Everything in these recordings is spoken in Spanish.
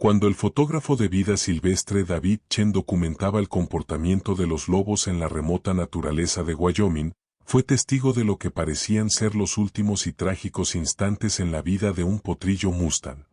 Cuando el fotógrafo de vida silvestre David Chen documentaba el comportamiento de los lobos en la remota naturaleza de Wyoming, fue testigo de lo que parecían ser los últimos y trágicos instantes en la vida de un potrillo Mustang.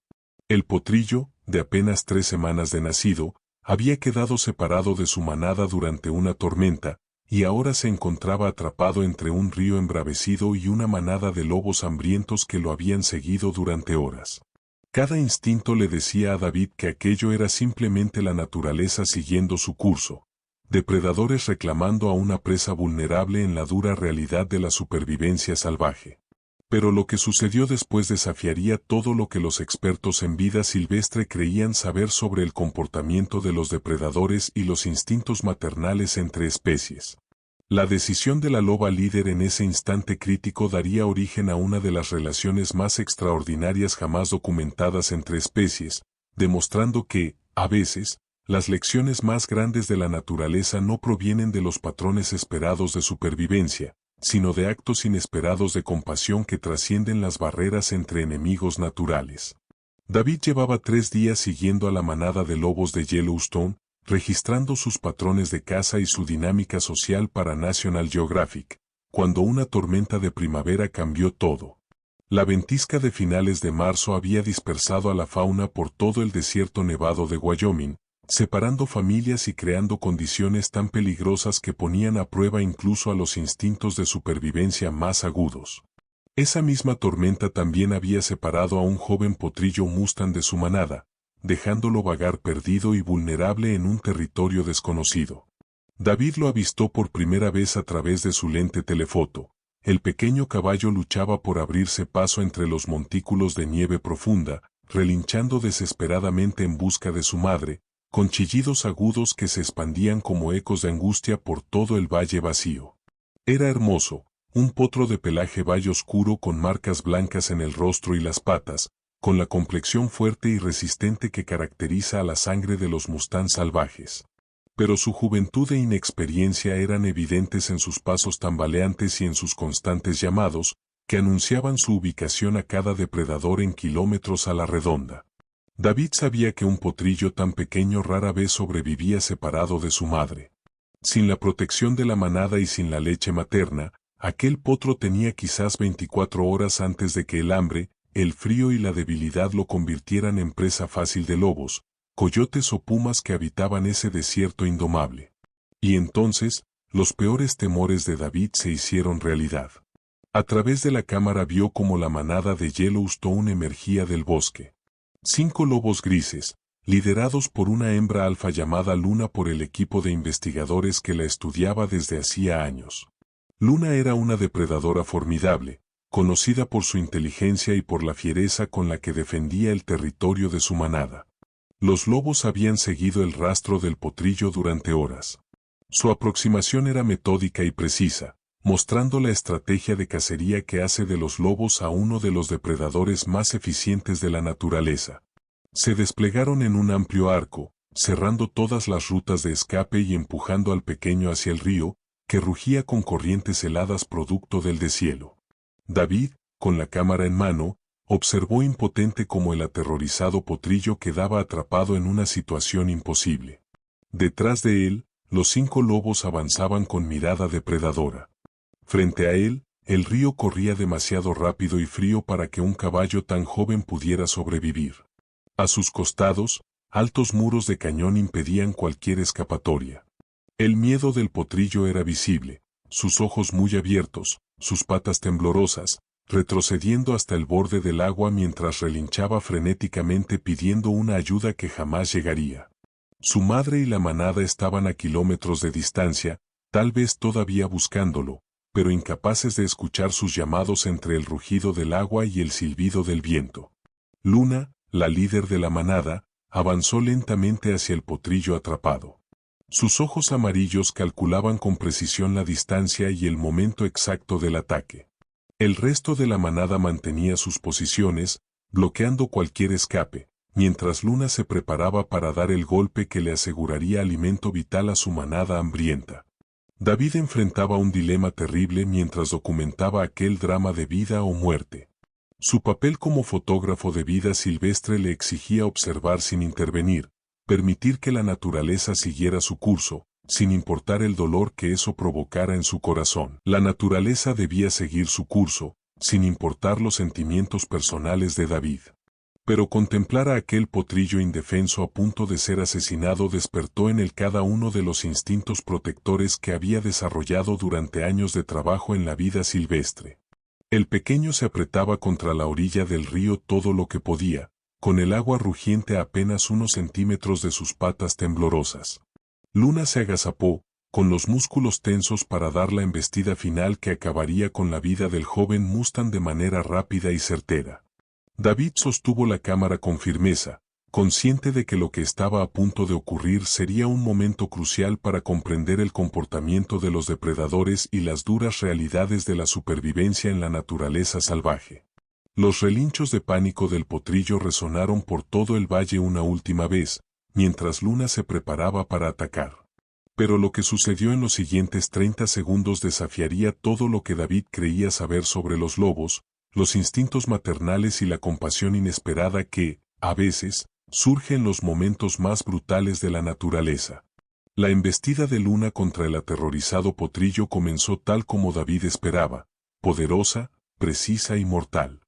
El potrillo, de apenas 3 semanas de nacido, había quedado separado de su manada durante una tormenta, y ahora se encontraba atrapado entre un río embravecido y una manada de lobos hambrientos que lo habían seguido durante horas. Cada instinto le decía a David que aquello era simplemente la naturaleza siguiendo su curso, depredadores reclamando a una presa vulnerable en la dura realidad de la supervivencia salvaje. Pero lo que sucedió después desafiaría todo lo que los expertos en vida silvestre creían saber sobre el comportamiento de los depredadores y los instintos maternales entre especies. La decisión de la loba líder en ese instante crítico daría origen a una de las relaciones más extraordinarias jamás documentadas entre especies, demostrando que, a veces, las lecciones más grandes de la naturaleza no provienen de los patrones esperados de supervivencia, sino de actos inesperados de compasión que trascienden las barreras entre enemigos naturales. David llevaba 3 días siguiendo a la manada de lobos de Yellowstone, registrando sus patrones de caza y su dinámica social para National Geographic, cuando una tormenta de primavera cambió todo. La ventisca de finales de marzo había dispersado a la fauna por todo el desierto nevado de Wyoming, separando familias y creando condiciones tan peligrosas que ponían a prueba incluso a los instintos de supervivencia más agudos. Esa misma tormenta también había separado a un joven potrillo Mustang de su manada, dejándolo vagar perdido y vulnerable en un territorio desconocido. David lo avistó por primera vez a través de su lente telefoto. El pequeño caballo luchaba por abrirse paso entre los montículos de nieve profunda, relinchando desesperadamente en busca de su madre, con chillidos agudos que se expandían como ecos de angustia por todo el valle vacío. Era hermoso, un potro de pelaje valle oscuro con marcas blancas en el rostro y las patas, con la complexión fuerte y resistente que caracteriza a la sangre de los Mustang salvajes. Pero su juventud e inexperiencia eran evidentes en sus pasos tambaleantes y en sus constantes llamados, que anunciaban su ubicación a cada depredador en kilómetros a la redonda. David sabía que un potrillo tan pequeño rara vez sobrevivía separado de su madre. Sin la protección de la manada y sin la leche materna, aquel potro tenía quizás 24 horas antes de que el hambre, el frío y la debilidad lo convirtieran en presa fácil de lobos, coyotes o pumas que habitaban ese desierto indomable. Y entonces, los peores temores de David se hicieron realidad. A través de la cámara vio cómo la manada de Yellowstone emergía del bosque. 5 lobos grises, liderados por una hembra alfa llamada Luna por el equipo de investigadores que la estudiaba desde hacía años. Luna era una depredadora formidable, conocida por su inteligencia y por la fiereza con la que defendía el territorio de su manada. Los lobos habían seguido el rastro del potrillo durante horas. Su aproximación era metódica y precisa, mostrando la estrategia de cacería que hace de los lobos a uno de los depredadores más eficientes de la naturaleza. Se desplegaron en un amplio arco, cerrando todas las rutas de escape y empujando al pequeño hacia el río, que rugía con corrientes heladas producto del deshielo. David, con la cámara en mano, observó impotente cómo el aterrorizado potrillo quedaba atrapado en una situación imposible. Detrás de él, los 5 lobos avanzaban con mirada depredadora. Frente a él, el río corría demasiado rápido y frío para que un caballo tan joven pudiera sobrevivir. A sus costados, altos muros de cañón impedían cualquier escapatoria. El miedo del potrillo era visible, sus ojos muy abiertos, sus patas temblorosas, retrocediendo hasta el borde del agua mientras relinchaba frenéticamente pidiendo una ayuda que jamás llegaría. Su madre y la manada estaban a kilómetros de distancia, tal vez todavía buscándolo, pero incapaces de escuchar sus llamados entre el rugido del agua y el silbido del viento. Luna, la líder de la manada, avanzó lentamente hacia el potrillo atrapado. Sus ojos amarillos calculaban con precisión la distancia y el momento exacto del ataque. El resto de la manada mantenía sus posiciones, bloqueando cualquier escape, mientras Luna se preparaba para dar el golpe que le aseguraría alimento vital a su manada hambrienta. David enfrentaba un dilema terrible mientras documentaba aquel drama de vida o muerte. Su papel como fotógrafo de vida silvestre le exigía observar sin intervenir, permitir que la naturaleza siguiera su curso, sin importar el dolor que eso provocara en su corazón. La naturaleza debía seguir su curso, sin importar los sentimientos personales de David. Pero contemplar a aquel potrillo indefenso a punto de ser asesinado despertó en él cada uno de los instintos protectores que había desarrollado durante años de trabajo en la vida silvestre. El pequeño se apretaba contra la orilla del río todo lo que podía, con el agua rugiente a apenas unos centímetros de sus patas temblorosas. Luna se agazapó, con los músculos tensos para dar la embestida final que acabaría con la vida del joven Mustang de manera rápida y certera. David sostuvo la cámara con firmeza, consciente de que lo que estaba a punto de ocurrir sería un momento crucial para comprender el comportamiento de los depredadores y las duras realidades de la supervivencia en la naturaleza salvaje. Los relinchos de pánico del potrillo resonaron por todo el valle una última vez, mientras Luna se preparaba para atacar. Pero lo que sucedió en los siguientes 30 segundos desafiaría todo lo que David creía saber sobre los lobos, los instintos maternales y la compasión inesperada que, a veces, surge en los momentos más brutales de la naturaleza. La embestida de Luna contra el aterrorizado potrillo comenzó tal como David esperaba, poderosa, precisa y mortal.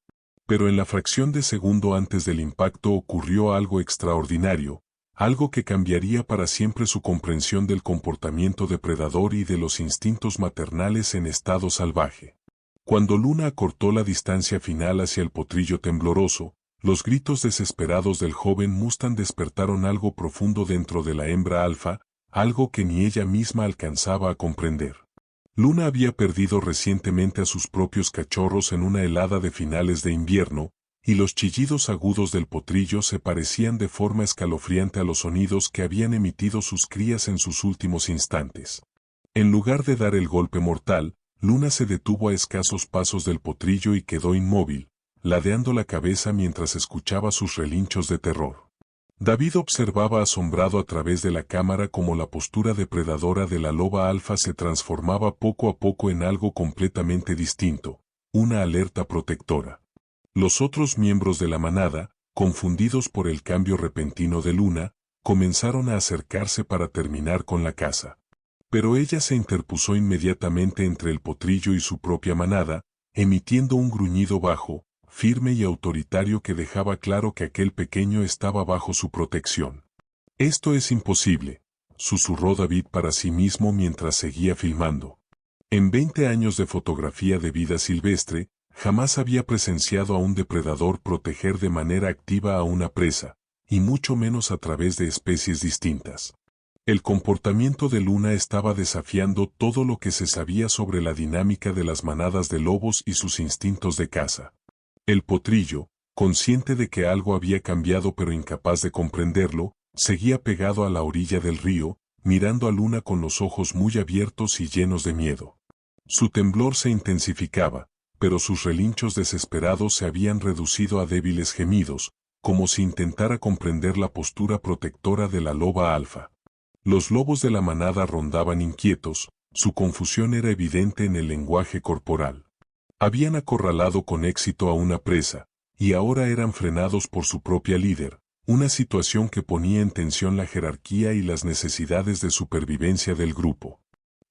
Pero en la fracción de segundo antes del impacto ocurrió algo extraordinario, algo que cambiaría para siempre su comprensión del comportamiento depredador y de los instintos maternales en estado salvaje. Cuando Luna acortó la distancia final hacia el potrillo tembloroso, los gritos desesperados del joven Mustang despertaron algo profundo dentro de la hembra alfa, algo que ni ella misma alcanzaba a comprender. Luna había perdido recientemente a sus propios cachorros en una helada de finales de invierno, y los chillidos agudos del potrillo se parecían de forma escalofriante a los sonidos que habían emitido sus crías en sus últimos instantes. En lugar de dar el golpe mortal, Luna se detuvo a escasos pasos del potrillo y quedó inmóvil, ladeando la cabeza mientras escuchaba sus relinchos de terror. David observaba asombrado a través de la cámara cómo la postura depredadora de la loba alfa se transformaba poco a poco en algo completamente distinto, una alerta protectora. Los otros miembros de la manada, confundidos por el cambio repentino de Luna, comenzaron a acercarse para terminar con la caza. Pero ella se interpuso inmediatamente entre el potrillo y su propia manada, emitiendo un gruñido bajo, firme y autoritario que dejaba claro que aquel pequeño estaba bajo su protección. «Esto es imposible», susurró David para sí mismo mientras seguía filmando. En 20 años de fotografía de vida silvestre, jamás había presenciado a un depredador proteger de manera activa a una presa, y mucho menos a través de especies distintas. El comportamiento de Luna estaba desafiando todo lo que se sabía sobre la dinámica de las manadas de lobos y sus instintos de caza. El potrillo, consciente de que algo había cambiado pero incapaz de comprenderlo, seguía pegado a la orilla del río, mirando a Luna con los ojos muy abiertos y llenos de miedo. Su temblor se intensificaba, pero sus relinchos desesperados se habían reducido a débiles gemidos, como si intentara comprender la postura protectora de la loba alfa. Los lobos de la manada rondaban inquietos, su confusión era evidente en el lenguaje corporal. Habían acorralado con éxito a una presa, y ahora eran frenados por su propia líder, una situación que ponía en tensión la jerarquía y las necesidades de supervivencia del grupo.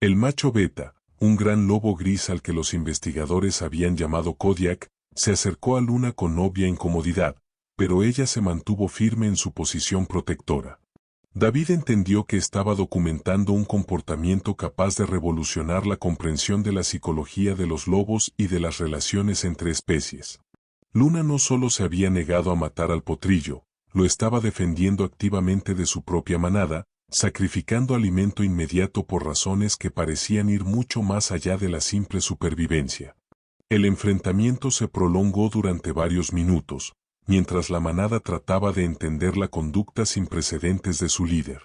El macho beta, un gran lobo gris al que los investigadores habían llamado Kodiak, se acercó a Luna con obvia incomodidad, pero ella se mantuvo firme en su posición protectora. David entendió que estaba documentando un comportamiento capaz de revolucionar la comprensión de la psicología de los lobos y de las relaciones entre especies. Luna no solo se había negado a matar al potrillo, lo estaba defendiendo activamente de su propia manada, sacrificando alimento inmediato por razones que parecían ir mucho más allá de la simple supervivencia. El enfrentamiento se prolongó durante varios minutos, mientras la manada trataba de entender la conducta sin precedentes de su líder.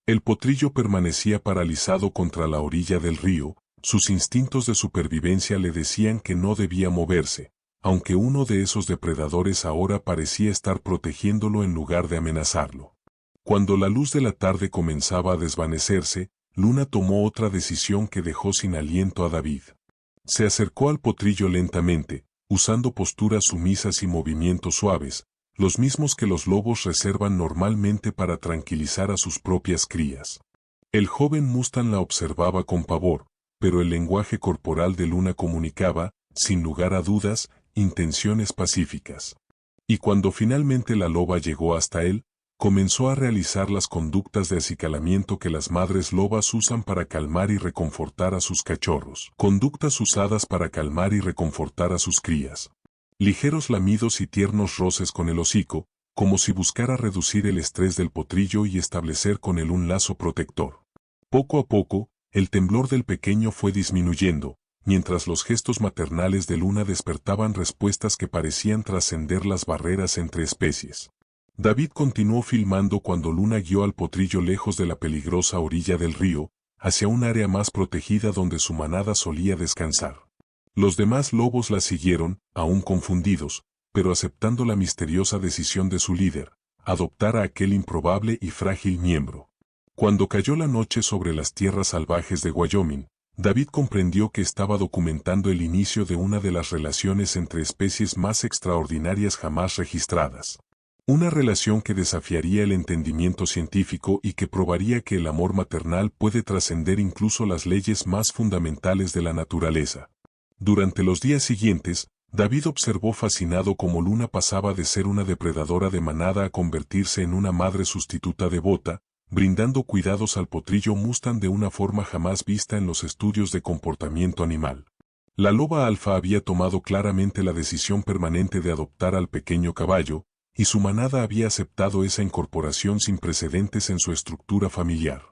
El potrillo permanecía paralizado contra la orilla del río, sus instintos de supervivencia le decían que no debía moverse, aunque uno de esos depredadores ahora parecía estar protegiéndolo en lugar de amenazarlo. Cuando la luz de la tarde comenzaba a desvanecerse, Luna tomó otra decisión que dejó sin aliento a David. Se acercó al potrillo lentamente, usando posturas sumisas y movimientos suaves, los mismos que los lobos reservan normalmente para tranquilizar a sus propias crías. El joven Mustang la observaba con pavor, pero el lenguaje corporal de Luna comunicaba, sin lugar a dudas, intenciones pacíficas. Y cuando finalmente la loba llegó hasta él, comenzó a realizar las conductas de acicalamiento que las madres lobas usan para calmar y reconfortar a sus cachorros. Conductas usadas para calmar y reconfortar a sus crías. Ligeros lamidos y tiernos roces con el hocico, como si buscara reducir el estrés del potrillo y establecer con él un lazo protector. Poco a poco, el temblor del pequeño fue disminuyendo, mientras los gestos maternales de Luna despertaban respuestas que parecían trascender las barreras entre especies. David continuó filmando cuando Luna guió al potrillo lejos de la peligrosa orilla del río, hacia un área más protegida donde su manada solía descansar. Los demás lobos la siguieron, aún confundidos, pero aceptando la misteriosa decisión de su líder, adoptar a aquel improbable y frágil miembro. Cuando cayó la noche sobre las tierras salvajes de Wyoming, David comprendió que estaba documentando el inicio de una de las relaciones entre especies más extraordinarias jamás registradas. Una relación que desafiaría el entendimiento científico y que probaría que el amor maternal puede trascender incluso las leyes más fundamentales de la naturaleza. Durante los días siguientes, David observó fascinado cómo Luna pasaba de ser una depredadora de manada a convertirse en una madre sustituta devota, brindando cuidados al potrillo Mustang de una forma jamás vista en los estudios de comportamiento animal. La loba alfa había tomado claramente la decisión permanente de adoptar al pequeño caballo, y su manada había aceptado esa incorporación sin precedentes en su estructura familiar.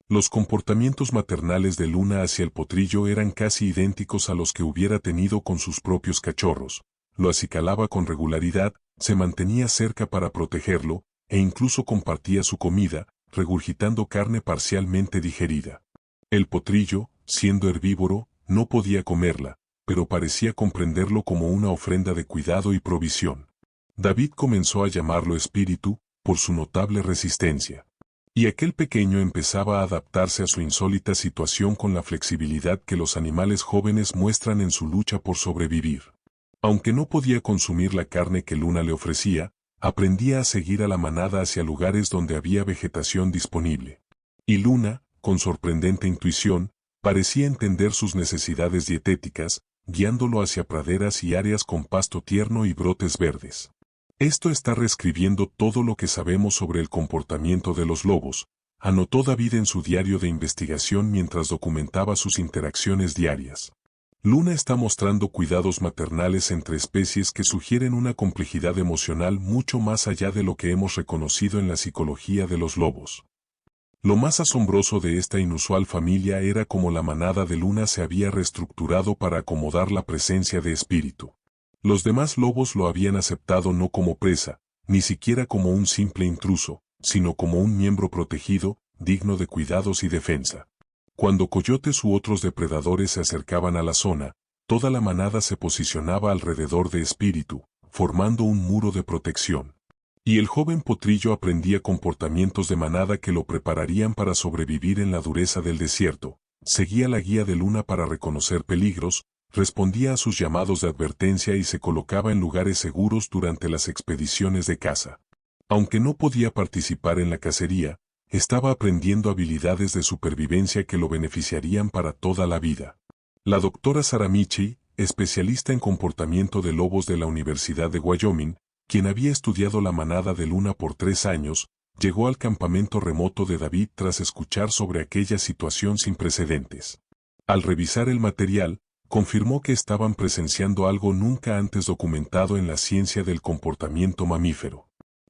Los comportamientos maternales de Luna hacia el potrillo eran casi idénticos a los que hubiera tenido con sus propios cachorros. Lo acicalaba con regularidad, se mantenía cerca para protegerlo, e incluso compartía su comida, regurgitando carne parcialmente digerida. El potrillo, siendo herbívoro, no podía comerla, pero parecía comprenderlo como una ofrenda de cuidado y provisión. David comenzó a llamarlo espíritu, por su notable resistencia. Y aquel pequeño empezaba a adaptarse a su insólita situación con la flexibilidad que los animales jóvenes muestran en su lucha por sobrevivir. Aunque no podía consumir la carne que Luna le ofrecía, aprendía a seguir a la manada hacia lugares donde había vegetación disponible. Y Luna, con sorprendente intuición, parecía entender sus necesidades dietéticas, guiándolo hacia praderas y áreas con pasto tierno y brotes verdes. Esto está reescribiendo todo lo que sabemos sobre el comportamiento de los lobos, anotó David en su diario de investigación mientras documentaba sus interacciones diarias. Luna está mostrando cuidados maternales entre especies que sugieren una complejidad emocional mucho más allá de lo que hemos reconocido en la psicología de los lobos. Lo más asombroso de esta inusual familia era cómo la manada de Luna se había reestructurado para acomodar la presencia de espíritu. Los demás lobos lo habían aceptado no como presa, ni siquiera como un simple intruso, sino como un miembro protegido, digno de cuidados y defensa. Cuando coyotes u otros depredadores se acercaban a la zona, toda la manada se posicionaba alrededor de espíritu, formando un muro de protección. Y el joven potrillo aprendía comportamientos de manada que lo prepararían para sobrevivir en la dureza del desierto, seguía la guía de Luna para reconocer peligros, respondía a sus llamados de advertencia y se colocaba en lugares seguros durante las expediciones de caza. Aunque no podía participar en la cacería, estaba aprendiendo habilidades de supervivencia que lo beneficiarían para toda la vida. La doctora Sarah Michie, especialista en comportamiento de lobos de la Universidad de Wyoming, quien había estudiado la manada de Luna por 3 años, llegó al campamento remoto de David tras escuchar sobre aquella situación sin precedentes. Al revisar el material, confirmó que estaban presenciando algo nunca antes documentado en la ciencia del comportamiento mamífero.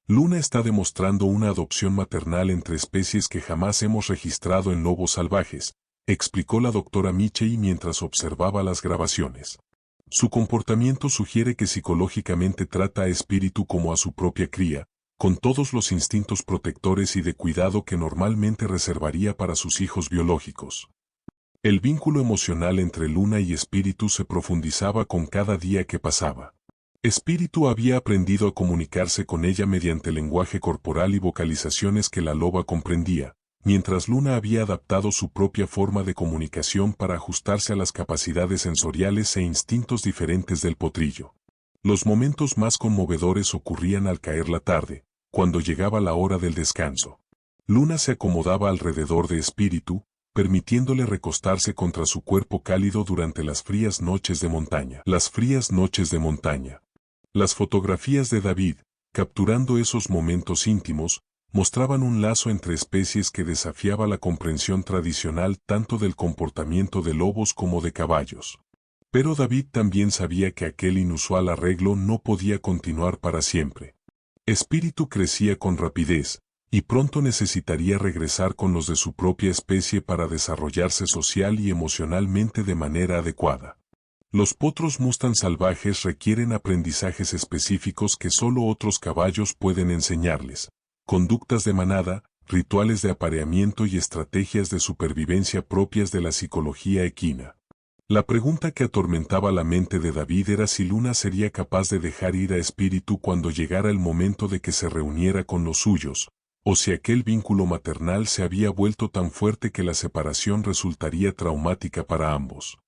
Luna está demostrando una adopción maternal entre especies que jamás hemos registrado en lobos salvajes, explicó la doctora Michie mientras observaba las grabaciones. Su comportamiento sugiere que psicológicamente trata a espíritu como a su propia cría, con todos los instintos protectores y de cuidado que normalmente reservaría para sus hijos biológicos. El vínculo emocional entre Luna y Espíritu se profundizaba con cada día que pasaba. Espíritu había aprendido a comunicarse con ella mediante lenguaje corporal y vocalizaciones que la loba comprendía, mientras Luna había adaptado su propia forma de comunicación para ajustarse a las capacidades sensoriales e instintos diferentes del potrillo. Los momentos más conmovedores ocurrían al caer la tarde, cuando llegaba la hora del descanso. Luna se acomodaba alrededor de Espíritu, permitiéndole recostarse contra su cuerpo cálido durante las frías noches de montaña. Las frías noches de montaña. Las fotografías de David, capturando esos momentos íntimos, mostraban un lazo entre especies que desafiaba la comprensión tradicional tanto del comportamiento de lobos como de caballos. Pero David también sabía que aquel inusual arreglo no podía continuar para siempre. Espíritu crecía con rapidez, y pronto necesitaría regresar con los de su propia especie para desarrollarse social y emocionalmente de manera adecuada. Los potros Mustang salvajes requieren aprendizajes específicos que solo otros caballos pueden enseñarles, conductas de manada, rituales de apareamiento y estrategias de supervivencia propias de la psicología equina. La pregunta que atormentaba la mente de David era si Luna sería capaz de dejar ir a Espíritu cuando llegara el momento de que se reuniera con los suyos, o si aquel vínculo maternal se había vuelto tan fuerte que la separación resultaría traumática para ambos.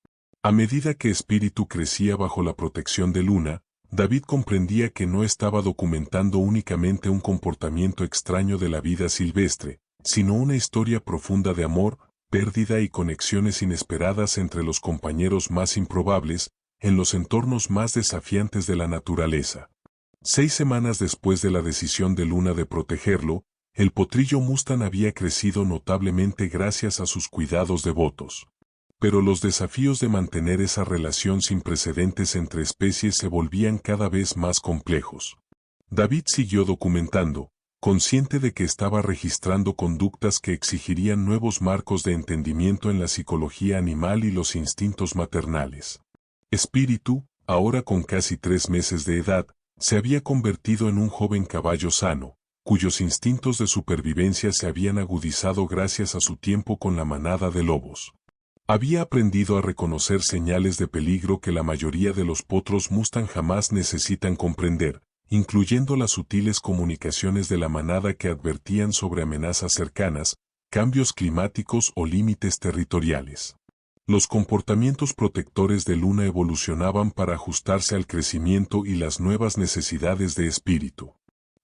A medida que Espíritu crecía bajo la protección de Luna, David comprendía que no estaba documentando únicamente un comportamiento extraño de la vida silvestre, sino una historia profunda de amor, pérdida y conexiones inesperadas entre los compañeros más improbables, en los entornos más desafiantes de la naturaleza. 6 semanas después de la decisión de Luna de protegerlo, el potrillo Mustang había crecido notablemente gracias a sus cuidados devotos. Pero los desafíos de mantener esa relación sin precedentes entre especies se volvían cada vez más complejos. David siguió documentando, consciente de que estaba registrando conductas que exigirían nuevos marcos de entendimiento en la psicología animal y los instintos maternales. Espíritu, ahora con casi 3 meses de edad, se había convertido en un joven caballo sano, cuyos instintos de supervivencia se habían agudizado gracias a su tiempo con la manada de lobos. Había aprendido a reconocer señales de peligro que la mayoría de los potros Mustang jamás necesitan comprender, incluyendo las sutiles comunicaciones de la manada que advertían sobre amenazas cercanas, cambios climáticos o límites territoriales. Los comportamientos protectores de Luna evolucionaban para ajustarse al crecimiento y las nuevas necesidades de Espíritu.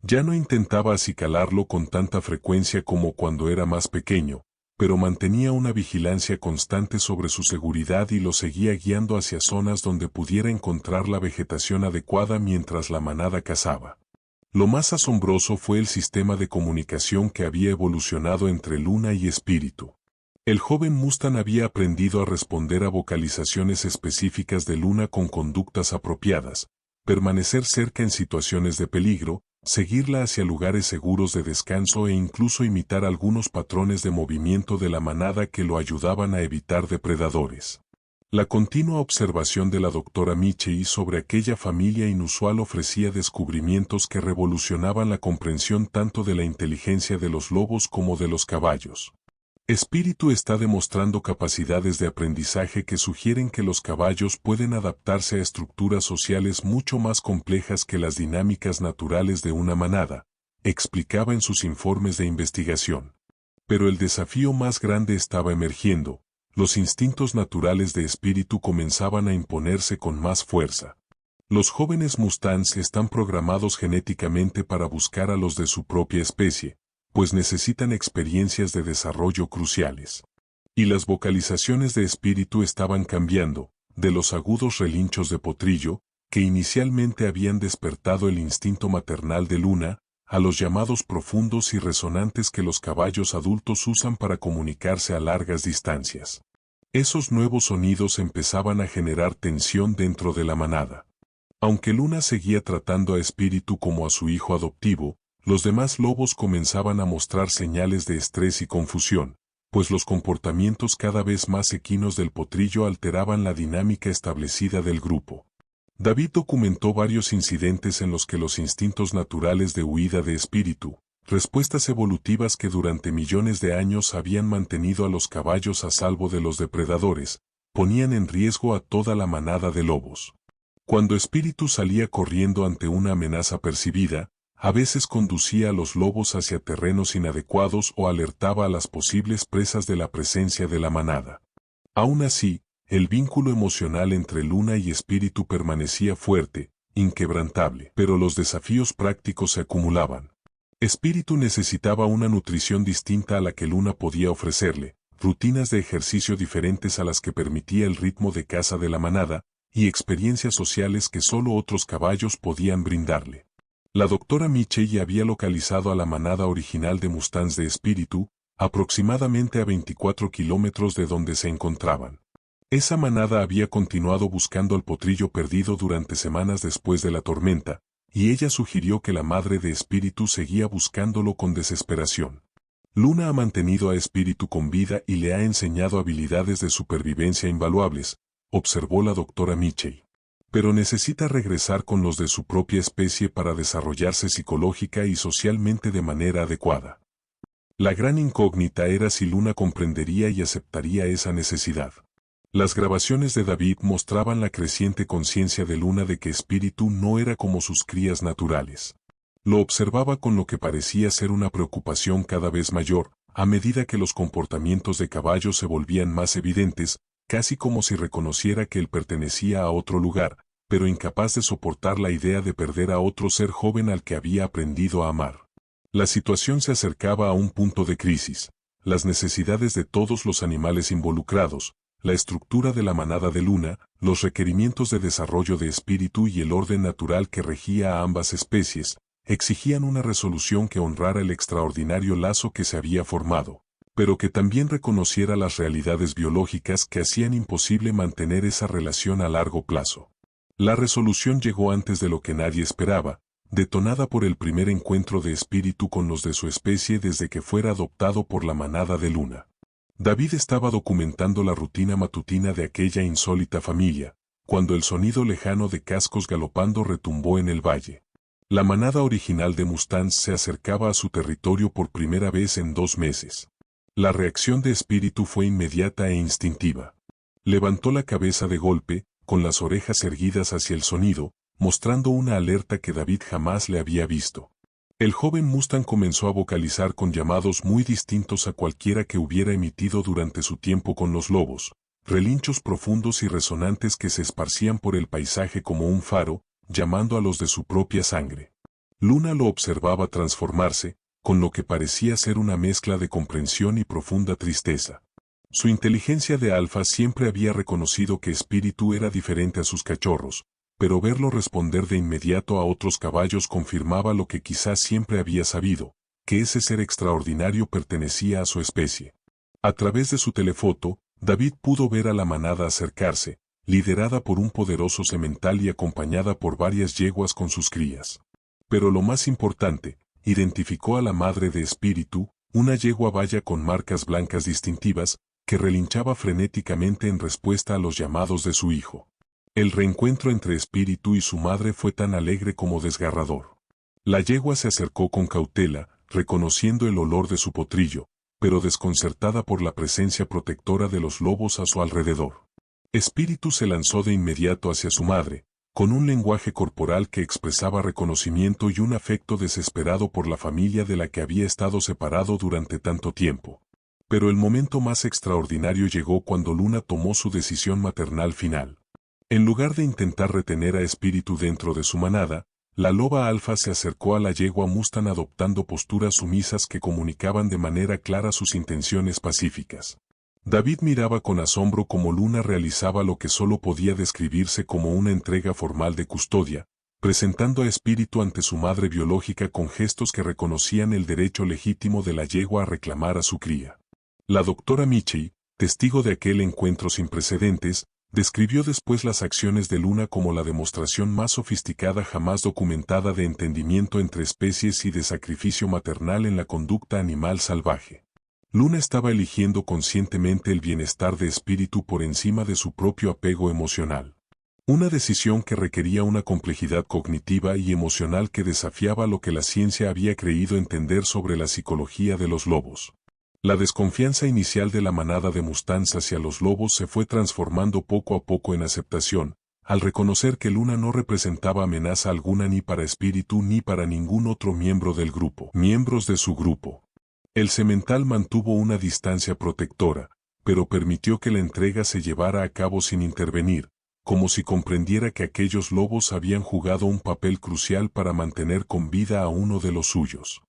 Ya no intentaba acicalarlo con tanta frecuencia como cuando era más pequeño, pero mantenía una vigilancia constante sobre su seguridad y lo seguía guiando hacia zonas donde pudiera encontrar la vegetación adecuada mientras la manada cazaba. Lo más asombroso fue el sistema de comunicación que había evolucionado entre Luna y Espíritu. El joven Mustang había aprendido a responder a vocalizaciones específicas de Luna con conductas apropiadas, permanecer cerca en situaciones de peligro, seguirla hacia lugares seguros de descanso e incluso imitar algunos patrones de movimiento de la manada que lo ayudaban a evitar depredadores. La continua observación de la doctora Michei sobre aquella familia inusual ofrecía descubrimientos que revolucionaban la comprensión tanto de la inteligencia de los lobos como de los caballos. Espíritu está demostrando capacidades de aprendizaje que sugieren que los caballos pueden adaptarse a estructuras sociales mucho más complejas que las dinámicas naturales de una manada, explicaba en sus informes de investigación. Pero el desafío más grande estaba emergiendo, los instintos naturales de Espíritu comenzaban a imponerse con más fuerza. Los jóvenes Mustangs están programados genéticamente para buscar a los de su propia especie, pues necesitan experiencias de desarrollo cruciales. Y las vocalizaciones de Espíritu estaban cambiando, de los agudos relinchos de potrillo, que inicialmente habían despertado el instinto maternal de Luna, a los llamados profundos y resonantes que los caballos adultos usan para comunicarse a largas distancias. Esos nuevos sonidos empezaban a generar tensión dentro de la manada. Aunque Luna seguía tratando a Espíritu como a su hijo adoptivo, los demás lobos comenzaban a mostrar señales de estrés y confusión, pues los comportamientos cada vez más equinos del potrillo alteraban la dinámica establecida del grupo. David documentó varios incidentes en los que los instintos naturales de huida de Espíritu, respuestas evolutivas que durante millones de años habían mantenido a los caballos a salvo de los depredadores, ponían en riesgo a toda la manada de lobos. Cuando Espíritu salía corriendo ante una amenaza percibida, a veces conducía a los lobos hacia terrenos inadecuados o alertaba a las posibles presas de la presencia de la manada. Aún así, el vínculo emocional entre Luna y Espíritu permanecía fuerte, inquebrantable. Pero los desafíos prácticos se acumulaban. Espíritu necesitaba una nutrición distinta a la que Luna podía ofrecerle, rutinas de ejercicio diferentes a las que permitía el ritmo de caza de la manada, y experiencias sociales que solo otros caballos podían brindarle. La doctora Michey había localizado a la manada original de mustangs de Espíritu, aproximadamente a 24 kilómetros de donde se encontraban. Esa manada había continuado buscando al potrillo perdido durante semanas después de la tormenta, y ella sugirió que la madre de Espíritu seguía buscándolo con desesperación. Luna ha mantenido a Espíritu con vida y le ha enseñado habilidades de supervivencia invaluables, observó la doctora Michey. Pero necesita regresar con los de su propia especie para desarrollarse psicológica y socialmente de manera adecuada. La gran incógnita era si Luna comprendería y aceptaría esa necesidad. Las grabaciones de David mostraban la creciente conciencia de Luna de que Espíritu no era como sus crías naturales. Lo observaba con lo que parecía ser una preocupación cada vez mayor, a medida que los comportamientos de caballo se volvían más evidentes, casi como si reconociera que él pertenecía a otro lugar, pero incapaz de soportar la idea de perder a otro ser joven al que había aprendido a amar. La situación se acercaba a un punto de crisis. Las necesidades de todos los animales involucrados, la estructura de la manada de Luna, los requerimientos de desarrollo de Espíritu y el orden natural que regía a ambas especies, exigían una resolución que honrara el extraordinario lazo que se había formado, pero que también reconociera las realidades biológicas que hacían imposible mantener esa relación a largo plazo. La resolución llegó antes de lo que nadie esperaba, detonada por el primer encuentro de Espíritu con los de su especie desde que fuera adoptado por la manada de Luna. David estaba documentando la rutina matutina de aquella insólita familia, cuando el sonido lejano de cascos galopando retumbó en el valle. La manada original de mustangs se acercaba a su territorio por primera vez en 2 meses. La reacción de Espíritu fue inmediata e instintiva. Levantó la cabeza de golpe, con las orejas erguidas hacia el sonido, mostrando una alerta que David jamás le había visto. El joven mustang comenzó a vocalizar con llamados muy distintos a cualquiera que hubiera emitido durante su tiempo con los lobos, relinchos profundos y resonantes que se esparcían por el paisaje como un faro, llamando a los de su propia sangre. Luna lo observaba transformarse, con lo que parecía ser una mezcla de comprensión y profunda tristeza. Su inteligencia de alfa siempre había reconocido que Espíritu era diferente a sus cachorros, pero verlo responder de inmediato a otros caballos confirmaba lo que quizás siempre había sabido, que ese ser extraordinario pertenecía a su especie. A través de su telefoto, David pudo ver a la manada acercarse, liderada por un poderoso semental y acompañada por varias yeguas con sus crías. Pero lo más importante, identificó a la madre de Espíritu, una yegua baya con marcas blancas distintivas, que relinchaba frenéticamente en respuesta a los llamados de su hijo. El reencuentro entre Espíritu y su madre fue tan alegre como desgarrador. La yegua se acercó con cautela, reconociendo el olor de su potrillo, pero desconcertada por la presencia protectora de los lobos a su alrededor. Espíritu se lanzó de inmediato hacia su madre, con un lenguaje corporal que expresaba reconocimiento y un afecto desesperado por la familia de la que había estado separado durante tanto tiempo. Pero el momento más extraordinario llegó cuando Luna tomó su decisión maternal final. En lugar de intentar retener a Espíritu dentro de su manada, la loba alfa se acercó a la yegua mustang adoptando posturas sumisas que comunicaban de manera clara sus intenciones pacíficas. David miraba con asombro cómo Luna realizaba lo que solo podía describirse como una entrega formal de custodia, presentando a Espíritu ante su madre biológica con gestos que reconocían el derecho legítimo de la yegua a reclamar a su cría. La doctora Michey, testigo de aquel encuentro sin precedentes, describió después las acciones de Luna como la demostración más sofisticada jamás documentada de entendimiento entre especies y de sacrificio maternal en la conducta animal salvaje. Luna estaba eligiendo conscientemente el bienestar de Espíritu por encima de su propio apego emocional. Una decisión que requería una complejidad cognitiva y emocional que desafiaba lo que la ciencia había creído entender sobre la psicología de los lobos. La desconfianza inicial de la manada de mustangs hacia los lobos se fue transformando poco a poco en aceptación, al reconocer que Luna no representaba amenaza alguna ni para Espíritu ni para ningún otro miembro del grupo. Miembros de su grupo. El semental mantuvo una distancia protectora, pero permitió que la entrega se llevara a cabo sin intervenir, como si comprendiera que aquellos lobos habían jugado un papel crucial para mantener con vida a uno de los suyos.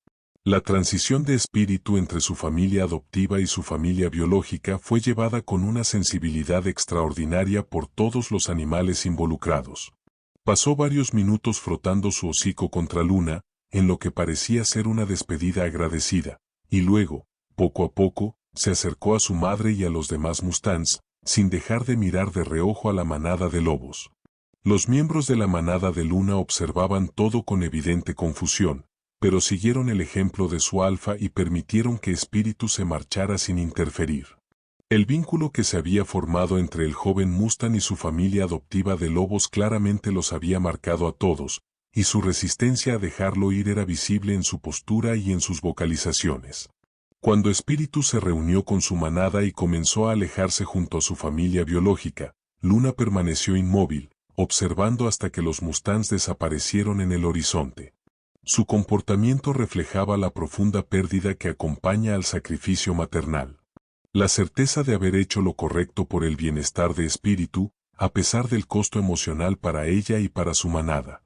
La transición de espíritu entre su familia adoptiva y su familia biológica fue llevada con una sensibilidad extraordinaria por todos los animales involucrados. Pasó varios minutos frotando su hocico contra Luna, en lo que parecía ser una despedida agradecida, y luego, poco a poco, se acercó a su madre y a los demás mustangs, sin dejar de mirar de reojo a la manada de lobos. Los miembros de la manada de Luna observaban todo con evidente confusión, pero siguieron el ejemplo de su alfa y permitieron que Espíritu se marchara sin interferir. El vínculo que se había formado entre el joven Mustang y su familia adoptiva de lobos claramente los había marcado a todos, y su resistencia a dejarlo ir era visible en su postura y en sus vocalizaciones. Cuando Espíritu se reunió con su manada y comenzó a alejarse junto a su familia biológica, Luna permaneció inmóvil, observando hasta que los Mustangs desaparecieron en el horizonte. Su comportamiento reflejaba la profunda pérdida que acompaña al sacrificio maternal. La certeza de haber hecho lo correcto por el bienestar de Espíritu, a pesar del costo emocional para ella y para su manada.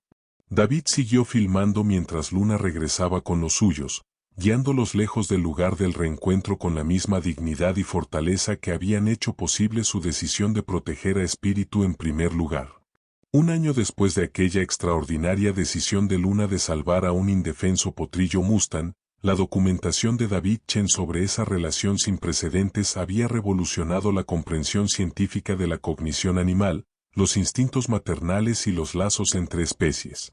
David siguió filmando mientras Luna regresaba con los suyos, guiándolos lejos del lugar del reencuentro con la misma dignidad y fortaleza que habían hecho posible su decisión de proteger a Espíritu en primer lugar. Un año después de aquella extraordinaria decisión de Luna de salvar a un indefenso potrillo Mustang, la documentación de David Chen sobre esa relación sin precedentes había revolucionado la comprensión científica de la cognición animal, los instintos maternales y los lazos entre especies.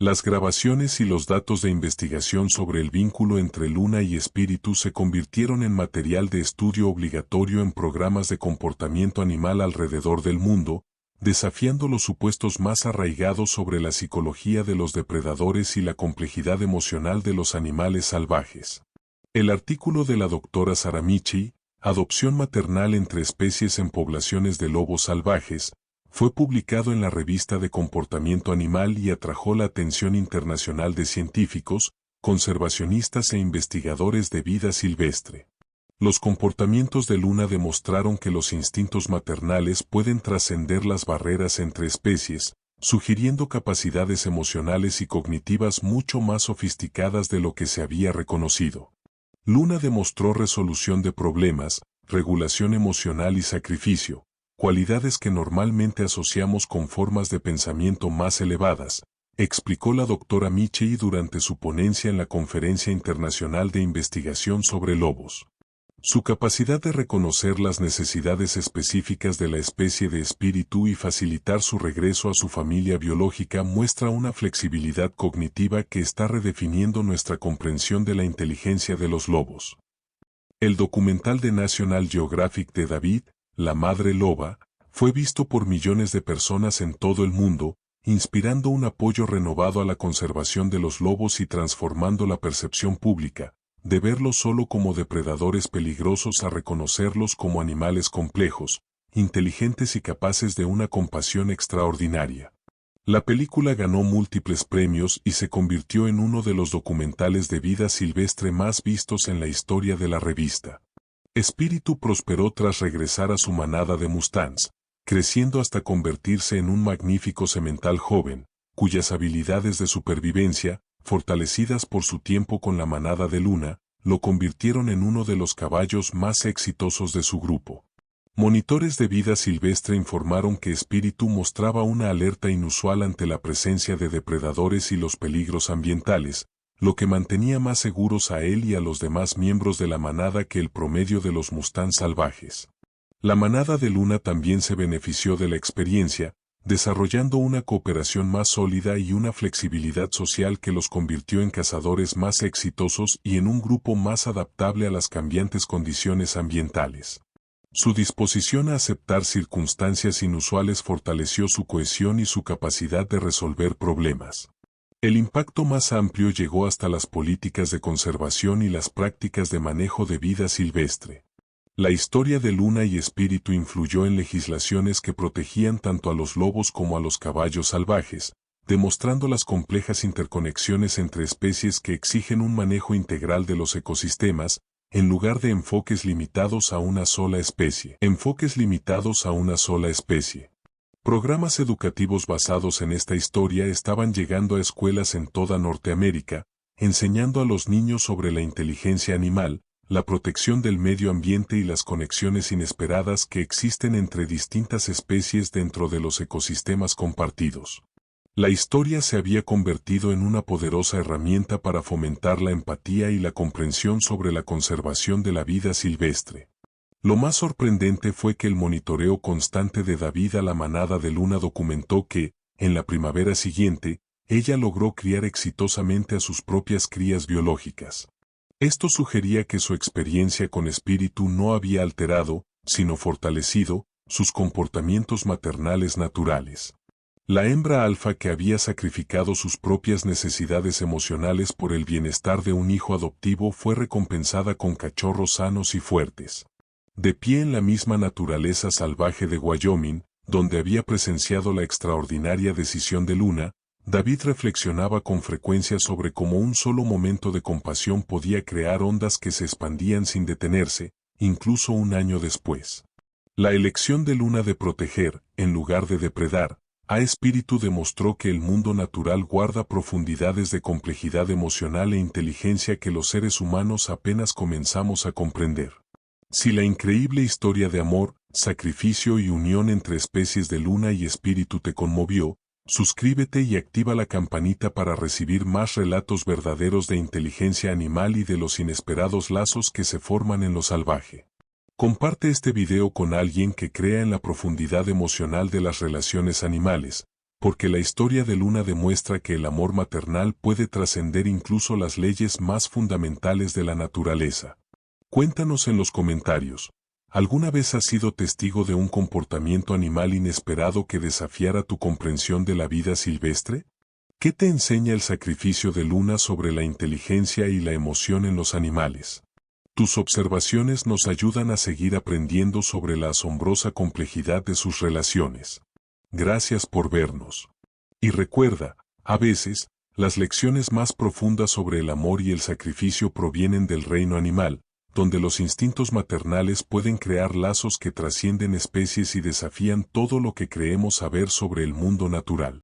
Las grabaciones y los datos de investigación sobre el vínculo entre Luna y Espíritu se convirtieron en material de estudio obligatorio en programas de comportamiento animal alrededor del mundo, desafiando los supuestos más arraigados sobre la psicología de los depredadores y la complejidad emocional de los animales salvajes. El artículo de la doctora Saramichi, Adopción maternal entre especies en poblaciones de lobos salvajes, fue publicado en la revista de Comportamiento Animal y atrajo la atención internacional de científicos, conservacionistas e investigadores de vida silvestre. Los comportamientos de Luna demostraron que los instintos maternales pueden trascender las barreras entre especies, sugiriendo capacidades emocionales y cognitivas mucho más sofisticadas de lo que se había reconocido. Luna demostró resolución de problemas, regulación emocional y sacrificio, cualidades que normalmente asociamos con formas de pensamiento más elevadas, explicó la doctora Michei durante su ponencia en la Conferencia Internacional de Investigación sobre Lobos. Su capacidad de reconocer las necesidades específicas de la especie de Espíritu y facilitar su regreso a su familia biológica muestra una flexibilidad cognitiva que está redefiniendo nuestra comprensión de la inteligencia de los lobos. El documental de National Geographic de David, La Madre Loba, fue visto por millones de personas en todo el mundo, inspirando un apoyo renovado a la conservación de los lobos y transformando la percepción pública, de verlos solo como depredadores peligrosos a reconocerlos como animales complejos, inteligentes y capaces de una compasión extraordinaria. La película ganó múltiples premios y se convirtió en uno de los documentales de vida silvestre más vistos en la historia de la revista. Espíritu prosperó tras regresar a su manada de mustangs, creciendo hasta convertirse en un magnífico semental joven, cuyas habilidades de supervivencia, fortalecidas por su tiempo con la manada de Luna, lo convirtieron en uno de los caballos más exitosos de su grupo. Monitores de vida silvestre informaron que Espíritu mostraba una alerta inusual ante la presencia de depredadores y los peligros ambientales, lo que mantenía más seguros a él y a los demás miembros de la manada que el promedio de los mustangs salvajes. La manada de Luna también se benefició de la experiencia, desarrollando una cooperación más sólida y una flexibilidad social que los convirtió en cazadores más exitosos y en un grupo más adaptable a las cambiantes condiciones ambientales. Su disposición a aceptar circunstancias inusuales fortaleció su cohesión y su capacidad de resolver problemas. El impacto más amplio llegó hasta las políticas de conservación y las prácticas de manejo de vida silvestre. La historia de Luna y Espíritu influyó en legislaciones que protegían tanto a los lobos como a los caballos salvajes, demostrando las complejas interconexiones entre especies que exigen un manejo integral de los ecosistemas, en lugar de enfoques limitados a una sola especie. Programas educativos basados en esta historia estaban llegando a escuelas en toda Norteamérica, enseñando a los niños sobre la inteligencia animal, la protección del medio ambiente y las conexiones inesperadas que existen entre distintas especies dentro de los ecosistemas compartidos. La historia se había convertido en una poderosa herramienta para fomentar la empatía y la comprensión sobre la conservación de la vida silvestre. Lo más sorprendente fue que el monitoreo constante de David a la manada de Luna documentó que, en la primavera siguiente, ella logró criar exitosamente a sus propias crías biológicas. Esto sugería que su experiencia con Espíritu no había alterado, sino fortalecido, sus comportamientos maternales naturales. La hembra alfa que había sacrificado sus propias necesidades emocionales por el bienestar de un hijo adoptivo fue recompensada con cachorros sanos y fuertes. De pie en la misma naturaleza salvaje de Wyoming, donde había presenciado la extraordinaria decisión de Luna, David reflexionaba con frecuencia sobre cómo un solo momento de compasión podía crear ondas que se expandían sin detenerse, incluso un año después. La elección de Luna de proteger, en lugar de depredar, a Espíritu demostró que el mundo natural guarda profundidades de complejidad emocional e inteligencia que los seres humanos apenas comenzamos a comprender. Si la increíble historia de amor, sacrificio y unión entre especies de Luna y Espíritu te conmovió, suscríbete y activa la campanita para recibir más relatos verdaderos de inteligencia animal y de los inesperados lazos que se forman en lo salvaje. Comparte este video con alguien que crea en la profundidad emocional de las relaciones animales, porque la historia de Luna demuestra que el amor maternal puede trascender incluso las leyes más fundamentales de la naturaleza. Cuéntanos en los comentarios, ¿alguna vez has sido testigo de un comportamiento animal inesperado que desafiara tu comprensión de la vida silvestre? ¿Qué te enseña el sacrificio de Luna sobre la inteligencia y la emoción en los animales? Tus observaciones nos ayudan a seguir aprendiendo sobre la asombrosa complejidad de sus relaciones. Gracias por vernos. Y recuerda, a veces, las lecciones más profundas sobre el amor y el sacrificio provienen del reino animal, donde los instintos maternales pueden crear lazos que trascienden especies y desafían todo lo que creemos saber sobre el mundo natural.